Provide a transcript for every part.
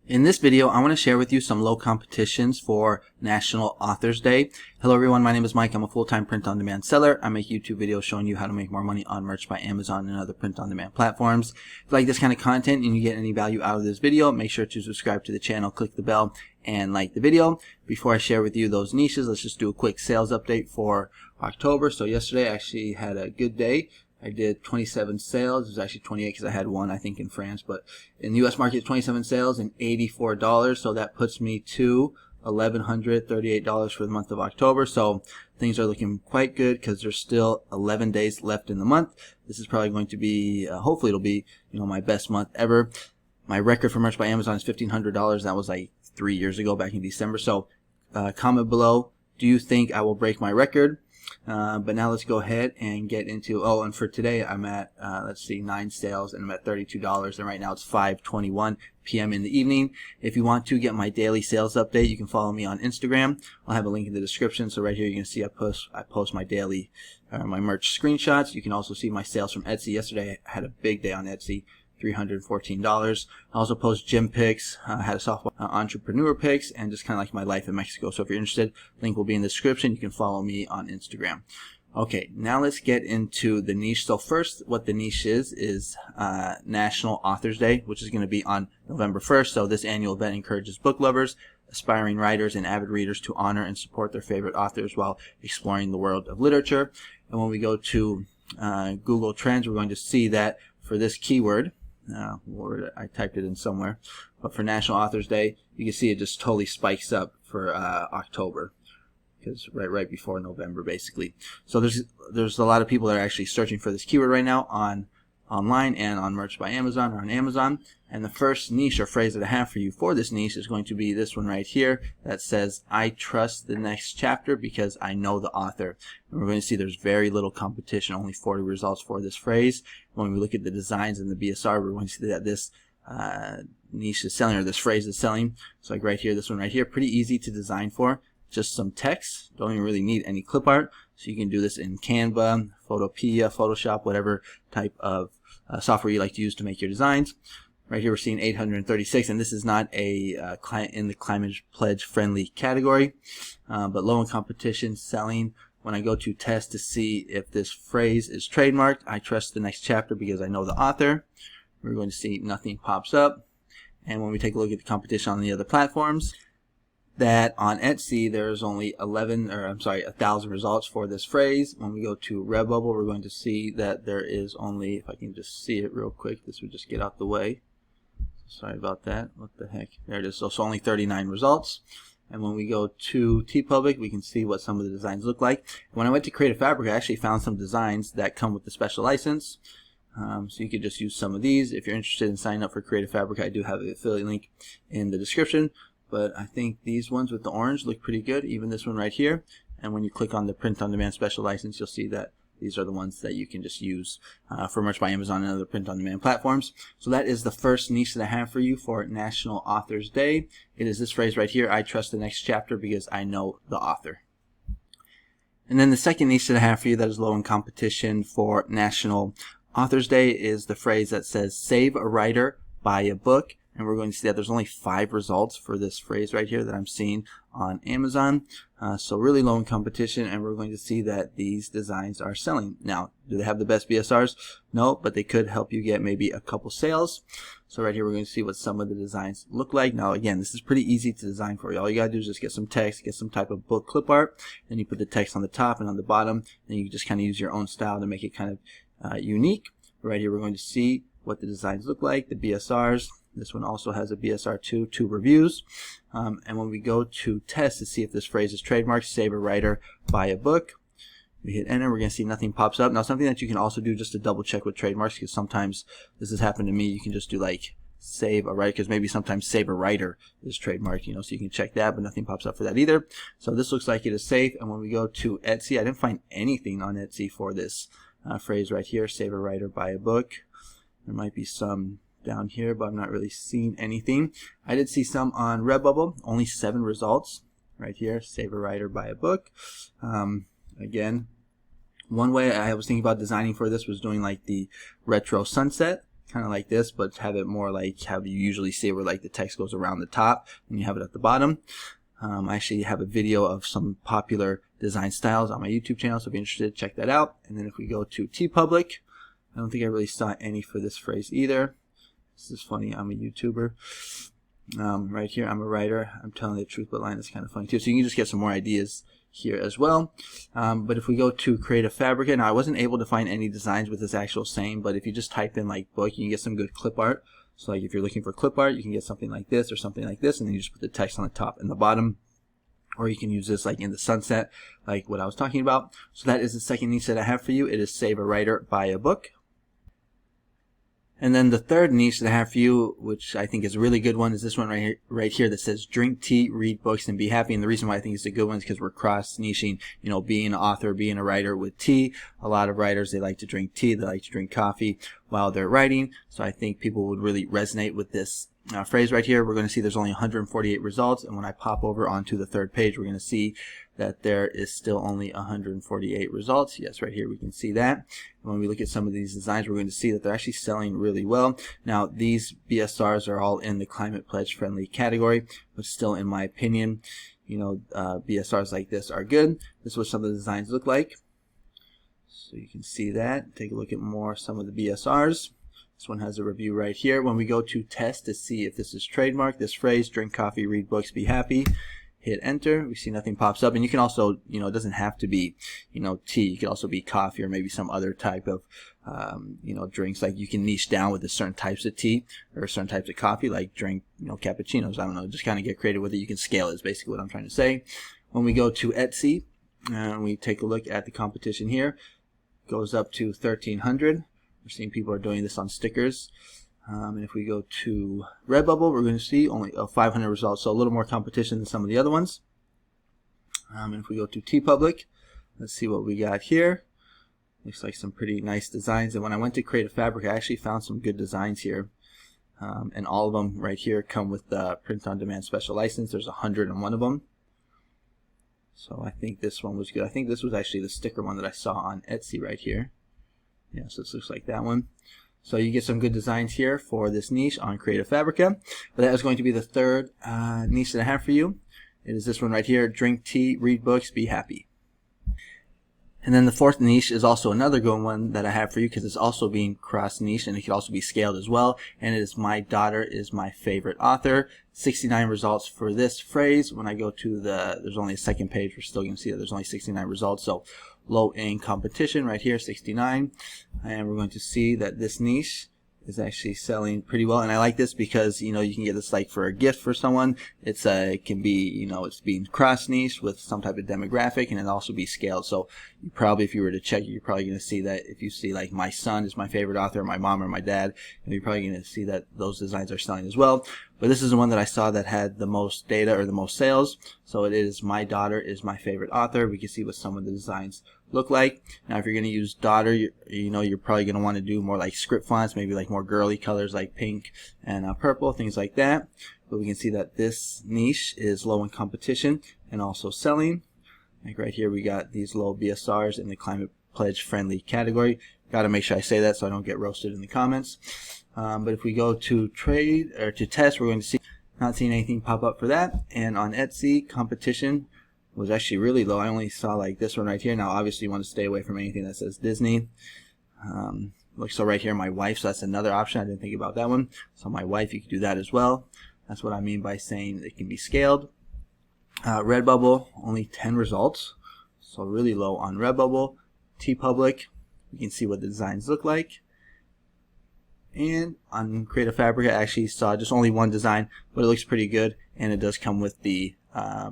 In this video, I want to share with you some low competitions for National Authors Day. Hello everyone, my name is Mike. I'm a full-time print-on-demand seller. I make YouTube videos showing you how to make more money on merch by Amazon and other print-on-demand platforms. If you like this kind of content and you get any value out of this video, make sure to subscribe to the channel, click the bell, and like the video. Before I share with you those niches, let's just do a quick sales update for October. So yesterday I actually had a good day. I did 27 sales. It was actually 28 because I had one, I think, in France. But in the U.S. market, 27 sales and $84. So that puts me to $1,138 for the month of October. So things are looking quite good because there's still 11 days left in the month. This is probably going to be, hopefully it'll be, my best month ever. My record for merch by Amazon is $1,500. That was like 3 years ago, back in December. So comment below, do you think I will break my record? But now let's go ahead and get into, and for today I'm at, 9 sales and I'm at $32, and right now it's 5:21 p.m. in the evening. If you want to get my daily sales update, you can follow me on Instagram. I'll have a link in the description. So right here you can see I post my daily, my merch screenshots. You can also see my sales from Etsy. Yesterday I had a big day on Etsy. $314. I also post gym pics, had a softball entrepreneur pics, and just kind of like my life in Mexico. So if you're interested, link will be in the description. You can follow me on Instagram. Okay, now let's get into the niche. So first, what the niche is National Authors Day, which is going to be on November 1st. So this annual event encourages book lovers, aspiring writers, and avid readers to honor and support their favorite authors while exploring the world of literature. And when we go to Google Trends, we're going to see that for this keyword, I typed it in somewhere, but for National Authors Day, you can see it just totally spikes up for October, because right before November, basically. So there's a lot of people that are actually searching for this keyword right now online and on Merch by Amazon or on Amazon. And the first niche or phrase that I have for you for this niche is going to be this one right here that says, "I trust the next chapter because I know the author." And we're going to see there's very little competition, only 40 results for this phrase. When we look at the designs in the BSR, we're going to see that this niche is selling, or this phrase is selling. So like right here, this one right here, pretty easy to design for. Just some text, don't even really need any clip art. So you can do this in Canva, Photopedia, Photoshop, whatever type of software you like to use to make your designs. Right here we're seeing 836, and this is not a in the Climate Pledge friendly category, but low in competition, selling. When I go to test to see if this phrase is trademarked, I trust the next chapter because I know the author. We're going to see nothing pops up. And when we take a look at the competition on the other platforms, that on Etsy there's only 1,000 results for this phrase. When we go to Redbubble, we're going to see that there is only, if I can just see it real quick, this would just get out the way. Sorry about that. What the heck? There it is. So only 39 results. And when we go to TeePublic, we can see what some of the designs look like. When I went to Creative Fabric, I actually found some designs that come with the special license. So you could just use some of these. If you're interested in signing up for Creative Fabric, I do have an affiliate link in the description. But I think these ones with the orange look pretty good, even this one right here. And when you click on the print-on-demand special license, you'll see that these are the ones that you can just use for Merch by Amazon and other print-on-demand platforms. So that is the first niche that I have for you for National Authors Day. It is this phrase right here, "I trust the next chapter because I know the author." And then the second niche that I have for you that is low in competition for National Authors Day is the phrase that says, "Save a writer, buy a book." And we're going to see that there's only 5 results for this phrase right here that I'm seeing on Amazon. So really low in competition, and we're going to see that these designs are selling. Now, do they have the best BSRs? No, but they could help you get maybe a couple sales. So right here we're going to see what some of the designs look like. Now again, this is pretty easy to design for you. All you gotta do is just get some text, get some type of book clip art, then you put the text on the top and on the bottom, and you just kind of use your own style to make it kind of unique. Right here we're going to see what the designs look like, the BSRs. This one also has a BSR 2 reviews. And when we go to test to see if this phrase is trademarked, "Save a writer, buy a book," we hit enter, we're going to see nothing pops up. Now something that you can also do just to double check with trademarks, because sometimes this has happened to me, you can just do like "save a writer," because maybe sometimes "save a writer" is trademarked, so you can check that, but nothing pops up for that either. So this looks like it is safe. And when we go to Etsy, I didn't find anything on Etsy for this phrase right here, "Save a writer, buy a book." There might be some down here, but I'm not really seeing anything. I did see some on Redbubble, only 7 results right here, "Save a writer, buy a book." Again, one way I was thinking about designing for this was doing like the retro sunset. kind of like this, but have it more like how you usually see it, where like the text goes around the top and you have it at the bottom. I actually have a video of some popular design styles on my YouTube channel, so if you're interested, check that out. And then if we go to TeePublic, I don't think I really saw any for this phrase either. This is funny, I'm a YouTuber. Right here, I'm a writer. I'm telling the truth, but line is kind of funny too. So you can just get some more ideas here as well. But if we go to Create a Fabrica, now I wasn't able to find any designs with this actual saying, but if you just type in like book, you can get some good clip art. So like if you're looking for clip art, you can get something like this or something like this, and then you just put the text on the top and the bottom. Or you can use this like in the sunset, like what I was talking about. So that is the second niche that I have for you. It is Save a Writer, Buy a Book. And then the third niche that I have for you, which I think is a really good one, is this one right here that says drink tea, read books, and be happy. And the reason why I think it's a good one is because we're cross-niching, you know, being an author, being a writer with tea. A lot of writers, they like to drink tea, they like to drink coffee while they're writing. So I think people would really resonate with this phrase right here. We're going to see there's only 148 results, and when I pop over onto the third page, we're going to see that there is still only 148 results. Yes, right here we can see that. And when we look at some of these designs, we're going to see that they're actually selling really well. Now, these BSRs are all in the Climate Pledge friendly category, but still, in my opinion, you know, BSRs like this are good. This is what some of the designs look like. So you can see that. Take a look at some of the BSRs. This one has a review right here. When we go to test to see if this is trademarked, this phrase, drink coffee, read books, be happy, hit enter, we see nothing pops up. And you can also, you know, it doesn't have to be, you know, tea. It could also be coffee or maybe some other type of, you know, drinks. Like you can niche down with the certain types of tea or certain types of coffee, like drink, you know, cappuccinos. I don't know, just kind of get creative with it. You can scale it is basically what I'm trying to say. When we go to Etsy and we take a look at the competition here, it goes up to 1,300. We're seeing people are doing this on stickers. And if we go to Redbubble, we're going to see only 500 results, so a little more competition than some of the other ones. And if we go to TeePublic, let's see what we got here. Looks like some pretty nice designs. And when I went to Create a Fabrica, I actually found some good designs here. And all of them right here come with the print-on-demand special license. There's 101 of them. So I think this one was good. I think this was actually the sticker one that I saw on Etsy right here. Yeah, so this looks like that one. So you get some good designs here for this niche on Create a Fabrica. But that is going to be the third niche that I have for you. It is this one right here, drink tea, read books, be happy. And then the fourth niche is also another good one that I have for you because it's also being cross-niche and it can also be scaled as well. And it is My Daughter is My Favorite Author. 69 results for this phrase. When I go to there's only a second page, we're still going to see that there's only 69 results. So low in competition right here, 69. And we're going to see that this niche is actually selling pretty well. And I like this because, you know, you can get this like for a gift for someone. It's it can be, you know, it's being cross niche with some type of demographic, and it also be scaled. So you probably, if you were to check, you're probably going to see that if you see like my son is my favorite author, my mom or my dad, and you're probably going to see that those designs are selling as well. But this is the one that I saw that had the most data or the most sales. So it is My Daughter is My Favorite Author. We can see what some of the designs look like. Now if you're going to use daughter, you know, you're probably going to want to do more like script fonts, maybe like more girly colors like pink and purple, things like that. But we can see that this niche is low in competition and also selling. Like right here we got these low BSRs in the Climate Pledge friendly category. Got to make sure I say that so I don't get roasted in the comments. But if we go to trade or to test, we're going to see not seeing anything pop up for that. And on Etsy, competition was actually really low. I only saw like this one right here. Now obviously you want to stay away from anything that says Disney. So right here, my wife, so that's another option. I didn't think about that one. So my wife, you could do that as well. That's what I mean by saying it can be scaled. Redbubble, only 10 results. So really low on Redbubble. TeePublic, you can see what the designs look like. And on Create a Fabrica, I actually saw just only one design, but it looks pretty good. And it does come with the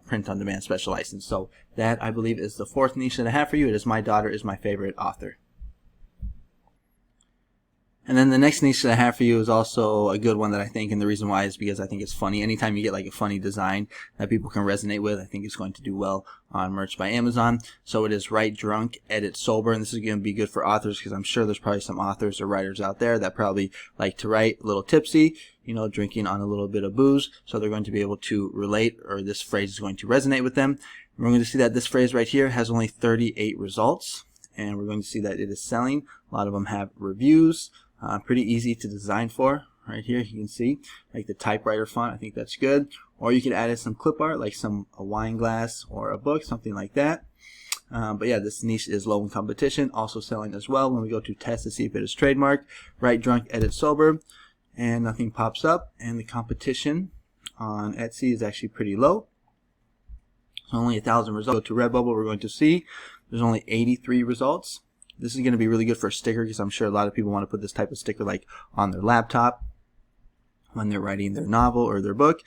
print-on-demand special license. So that, I believe, is the fourth niche that I have for you. It is My Daughter is My Favorite Author. And then the next niche that I have for you is also a good one that I think, and the reason why is because I think it's funny. Anytime you get like a funny design that people can resonate with, I think it's going to do well on Merch by Amazon. So it is Write Drunk, Edit Sober, and this is going to be good for authors because I'm sure there's probably some authors or writers out there that probably like to write a little tipsy, you know, drinking on a little bit of booze. So they're going to be able to relate, or this phrase is going to resonate with them. And we're going to see that this phrase right here has only 38 results, and we're going to see that it is selling. A lot of them have reviews. Pretty easy to design for. Right here you can see like the typewriter font. I think that's good. Or you could add in some clip art like a wine glass or a book, something like that. But yeah, this niche is low in competition, also selling as well. When we go to test to see if it is trademarked, write drunk, edit sober, and nothing pops up. And the competition on Etsy is actually pretty low. So only 1,000 results. Go to Redbubble, we're going to see there's only 83 results. This is going to be really good for a sticker because I'm sure a lot of people want to put this type of sticker like on their laptop when they're writing their novel or their book.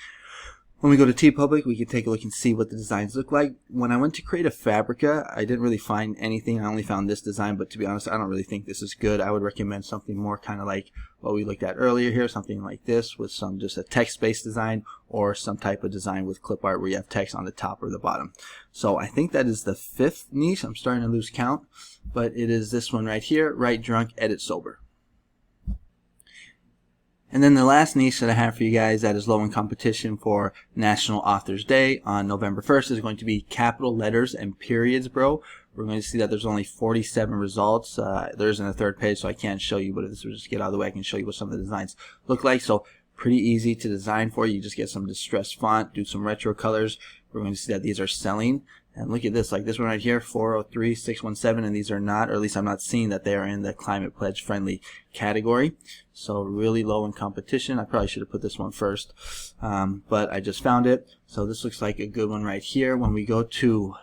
When we go to TeePublic, we can take a look and see what the designs look like. When I went to Create-A-Fabrica, I didn't really find anything. I only found this design, but to be honest, I don't really think this is good. I would recommend something more kind of like what we looked at earlier here, something like this with some just a text-based design or some type of design with clip art where you have text on the top or the bottom. So I think that is the 5th niche. I'm starting to lose count, but it is this one right here, write drunk, edit sober. And then the last niche that I have for you guys that is low in competition for National Authors Day on November 1st is going to be capital letters and periods, bro. We're going to see that there's only 47 results. There isn't a third page, so I can't show you, but if this will just get out of the way, I can show you what some of the designs look like. So pretty easy to design for. You just get some distressed font, do some retro colors. We're going to see that these are selling. And look at this, like this one right here, 403, 617, and these are not, or at least I'm not seeing that they are in the Climate Pledge friendly category. So really low in competition. I probably should have put this one first, but I just found it. So this looks like a good one right here. When we go to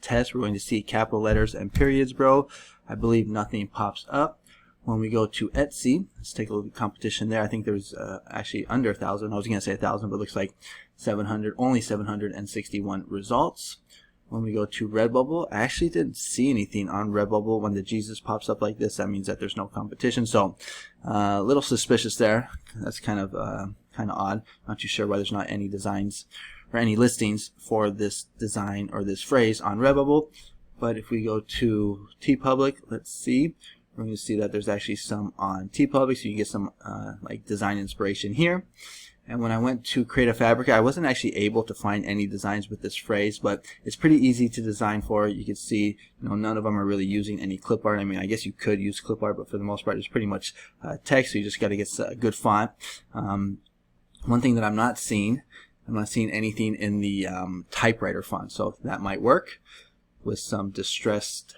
test, we're going to see capital letters and periods, bro. I believe nothing pops up. When we go to Etsy, let's take a look at the competition there. I think there's actually under 1,000. I was going to say 1,000, but it looks like 700, only 761 results. When we go to Redbubble, I actually didn't see anything on Redbubble. When the Jesus pops up like this, that means that there's no competition. So a little suspicious there. That's kind of odd. Not too sure why there's not any designs or any listings for this design or this phrase on Redbubble. But if we go to TeePublic, let's see. We're going to see that there's actually some on TeePublic, so you get some like design inspiration here. And when I went to Create-A-Fabrica, I wasn't actually able to find any designs with this phrase, but it's pretty easy to design for. You can see, none of them are really using any clip art. I mean, I guess you could use clip art, but for the most part, it's pretty much text, so you just got to get a good font. One thing that I'm not seeing anything in the typewriter font, so that might work with some distressed,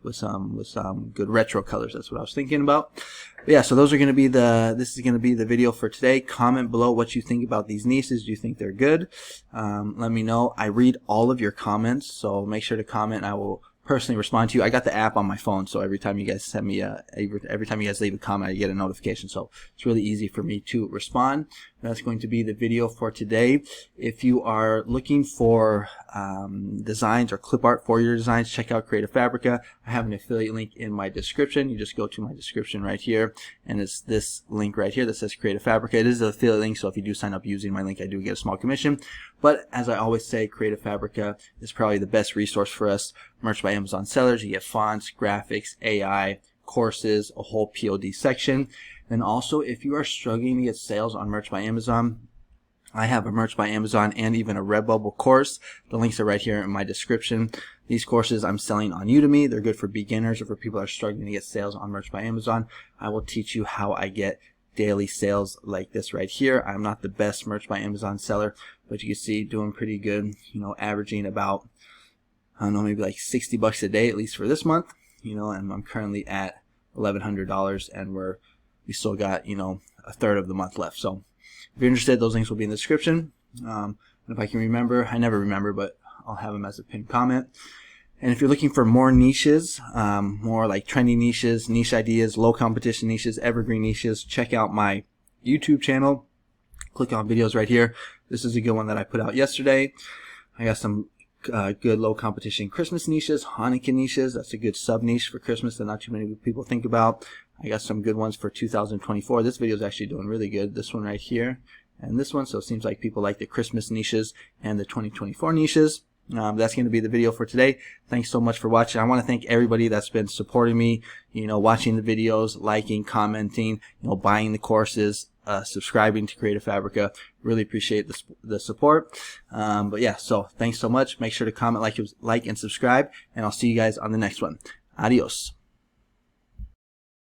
with some good retro colors. That's what I was thinking about. But yeah, so those are going to be this is going to be the video for today. Comment below what you think about these niches. Do you think they're good? Let me know. I read all of your comments, so make sure to comment. I will personally respond to you. I got the app on my phone, so every time you guys send me every time you guys leave a comment, I get a notification. So it's really easy for me to respond. That's going to be the video for today. If you are looking for designs or clip art for your designs, check out Create-A-Fabrica. I have an affiliate link in my description. You just go to my description right here, and it's this link right here that says Create-A-Fabrica. It is an affiliate link, so if you do sign up using my link, I do get a small commission. But as I always say, Create-A-Fabrica is probably the best resource for us Merch by Amazon sellers. You get fonts, graphics, AI, courses, a whole POD section. And also, if you are struggling to get sales on Merch by Amazon, I have a Merch by Amazon and even a Redbubble course. The links are right here in my description. These courses I'm selling on Udemy. They're good for beginners or for people that are struggling to get sales on Merch by Amazon. I will teach you how I get daily sales like this right here. I'm not the best Merch by Amazon seller, but you can see doing pretty good, averaging about, I don't know, maybe like 60 bucks a day, at least for this month, and I'm currently at $1,100, and we still got, a third of the month left. So if you're interested, those links will be in the description. And if I can remember, I never remember, but I'll have them as a pinned comment. And if you're looking for more niches, more like trendy niches, niche ideas, low competition niches, evergreen niches, check out my YouTube channel. Click on videos right here. This is a good one that I put out yesterday. I got some good low competition Christmas niches, Hanukkah niches. That's a good sub niche for Christmas that not too many people think about. I got some good ones for 2024. This video is actually doing really good. This one right here and this one. So it seems like people like the Christmas niches and the 2024 niches. That's going to be the video for today. Thanks so much for watching. I want to thank everybody that's been supporting me, watching the videos, liking, commenting, buying the courses, subscribing to Create-A-Fabrica. Really appreciate the support. But yeah, so thanks so much. Make sure to comment, like and subscribe, and I'll see you guys on the next one. Adios.